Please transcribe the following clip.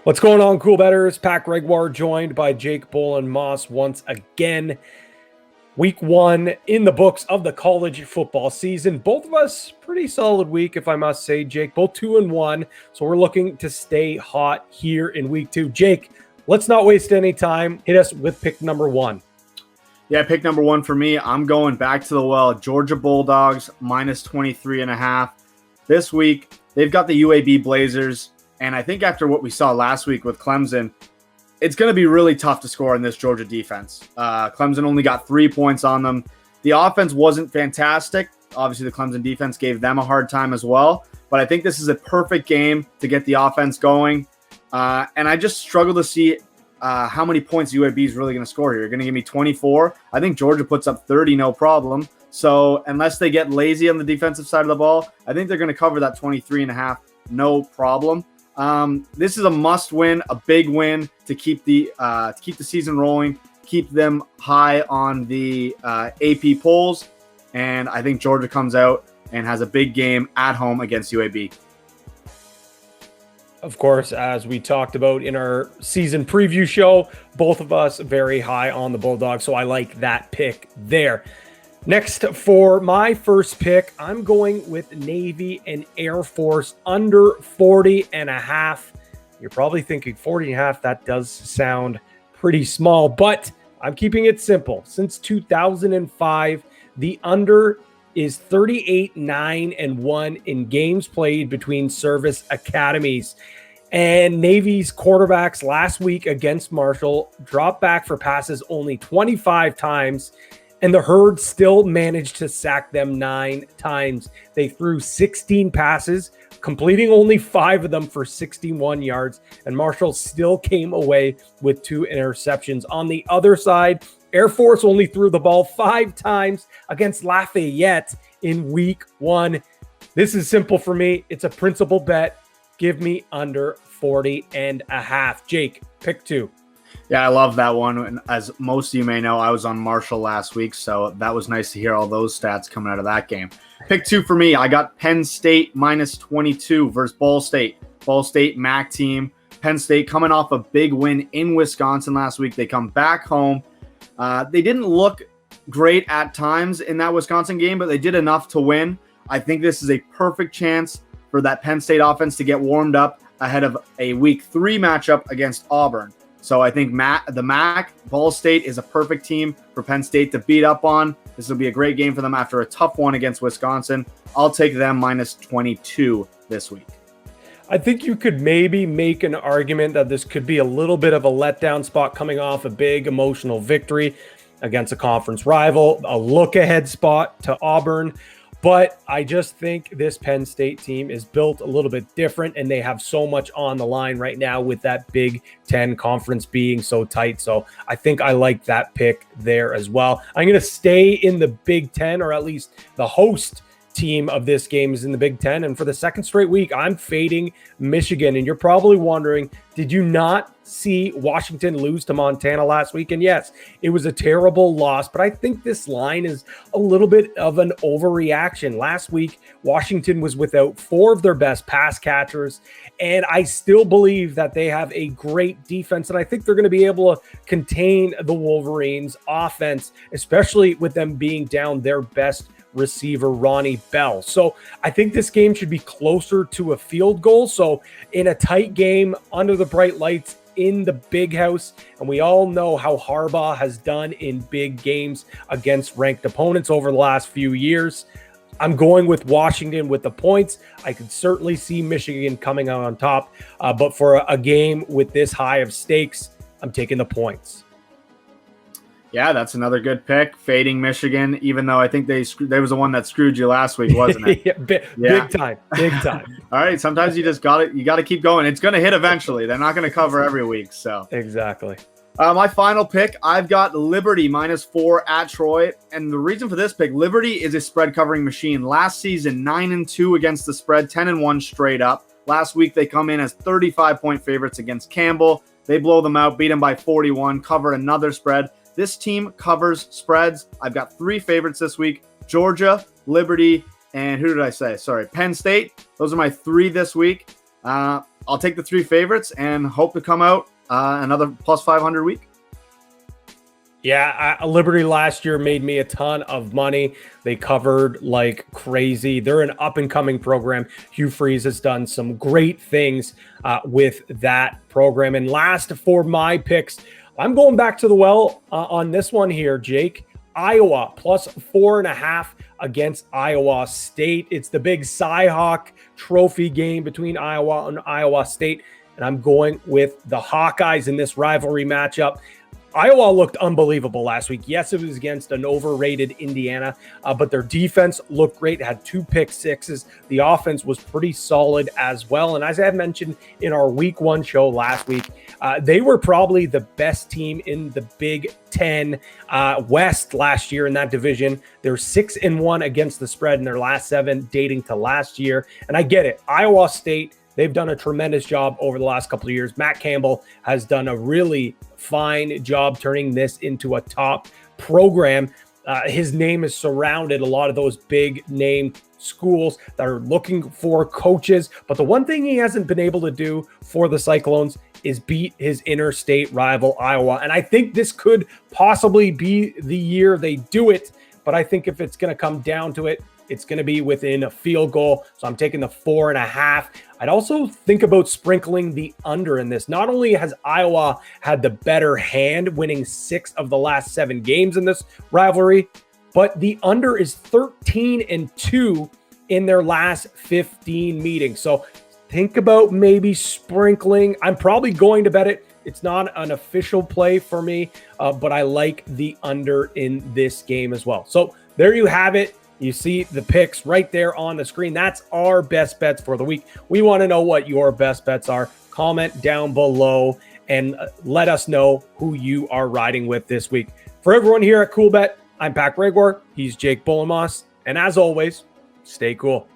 What's going on, cool betters? Pat Gregoire joined by Jake Bolin Moss once again. Week 1 in the books of the college football season. Both of us pretty solid week, if I must say, Jake. Both 2-1. So we're looking to stay hot here in week 2. Jake, let's not waste any time. Hit us with pick number 1. Yeah, pick number 1 for me. I'm going back to the well. Georgia Bulldogs minus 23.5. This week, they've got the UAB Blazers. And I think after what we saw last week with Clemson, it's going to be really tough to score in this Georgia defense. Clemson only got 3 points on them. The offense wasn't fantastic. Obviously, the Clemson defense gave them a hard time as well. But I think this is a perfect game to get the offense going. And I just struggle to see how many points UAB is really going to score here. You're going to give me 24. I think Georgia puts up 30, no problem. So unless they get lazy on the defensive side of the ball, I think they're going to cover that 23.5, no problem. This is a must win, a big win to keep the season rolling, keep them high on the AP polls. And I think Georgia comes out and has a big game at home against UAB. Of course, as we talked about in our season preview show, both of us very high on the Bulldogs. So I like that pick there. Next, for my first pick, I'm going with Navy and Air Force under 40.5. You're probably thinking 40.5, that does sound pretty small, but I'm keeping it simple. Since 2005, the under is 38-9-1 in games played between service academies. And Navy's quarterbacks last week against Marshall dropped back for passes only 25 times. And the Herd still managed to sack them 9 times. They threw 16 passes, completing only 5 of them for 61 yards. And Marshall still came away with 2 interceptions. On the other side, Air Force only threw the ball 5 times against Lafayette in week 1. This is simple for me. It's a principal bet. Give me under 40.5. Jake, pick 2. Yeah, I love that one. And as most of you may know, I was on Marshall last week, so that was nice to hear all those stats coming out of that game. Pick 2 for me. I got Penn State minus 22 versus Ball State. Ball State MAC team. Penn State coming off a big win in Wisconsin last week. They come back home. They didn't look great at times in that Wisconsin game, but they did enough to win. I think this is a perfect chance for that Penn State offense to get warmed up ahead of a week 3 matchup against Auburn. So I think the MAC, Ball State, is a perfect team for Penn State to beat up on. This will be a great game for them after a tough one against Wisconsin. I'll take them minus 22 this week. I think you could maybe make an argument that this could be a little bit of a letdown spot coming off a big emotional victory against a conference rival, a look-ahead spot to Auburn. But I just think this Penn State team is built a little bit different, and they have so much on the line right now with that Big Ten conference being so tight. So I think I like that pick there as well. I'm going to stay in the Big Ten, or at least the host team of this game is in the Big Ten. And for the second straight week, I'm fading Michigan. And you're probably wondering, did you not see Washington lose to Montana last week? And yes, it was a terrible loss, but I think this line is a little bit of an overreaction. Last week, Washington was without 4 of their best pass catchers, and I still believe that they have a great defense, and I think they're going to be able to contain the Wolverines' offense, especially with them being down their best receiver, Ronnie Bell. So I think this game should be closer to a field goal. So in a tight game under the bright lights in the big house, and we all know how Harbaugh has done in big games against ranked opponents over the last few years, I'm going with Washington with the points. I could certainly see Michigan coming out on top, but for a game with this high of stakes, I'm taking the points. Yeah, that's another good pick. Fading Michigan, even though I think there was the one that screwed you last week, wasn't it? Big time. All right, sometimes you just got it. You got to keep going. It's going to hit eventually. They're not going to cover every week. So exactly. My final pick, I've got Liberty minus 4 at Troy, and the reason for this pick, Liberty is a spread covering machine. Last season, 9-2 against the spread, 10-1 straight up. Last week, they come in as 35-point favorites against Campbell. They blow them out, beat them by 41, cover another spread. This team covers spreads. I've got 3 favorites this week: Georgia, Liberty, and who did I say? Sorry, Penn State. Those are my 3 this week. I'll take the 3 favorites and hope to come out another plus 500 week. Yeah, Liberty last year made me a ton of money. They covered like crazy. They're an up-and-coming program. Hugh Freeze has done some great things with that program. And last for my picks, I'm going back to the well on this one here, Jake. Iowa plus 4.5 against Iowa State. It's the big Cy-Hawk Trophy game between Iowa and Iowa State. And I'm going with the Hawkeyes in this rivalry matchup. Iowa looked unbelievable last week. Yes, it was against an overrated Indiana, but their defense looked great, had 2 pick sixes. The offense was pretty solid as well. And as I mentioned in our week 1 show last week, they were probably the best team in the Big Ten West last year in that division. They're 6-1 against the spread in their last 7, dating to last year. And I get it. Iowa State, they've done a tremendous job over the last couple of years. Matt Campbell has done a really fine job turning this into a top program. His name has surrounded a lot of those big name schools that are looking for coaches. But the one thing he hasn't been able to do for the Cyclones is beat his interstate rival, Iowa. And I think this could possibly be the year they do it. But I think if it's going to come down to it, it's going to be within a field goal. So I'm taking the 4.5. I'd also think about sprinkling the under in this. Not only has Iowa had the better hand, winning 6 of the last 7 games in this rivalry, but the under is 13-2 in their last 15 meetings. So think about maybe sprinkling. I'm probably going to bet it. It's not an official play for me, but I like the under in this game as well. So there you have it. You see the picks right there on the screen. That's our best bets for the week. We want to know what your best bets are. Comment down below and let us know who you are riding with this week. For everyone here at Coolbet, I'm Pat Gregoire. He's Jake Bolin. And as always, stay cool.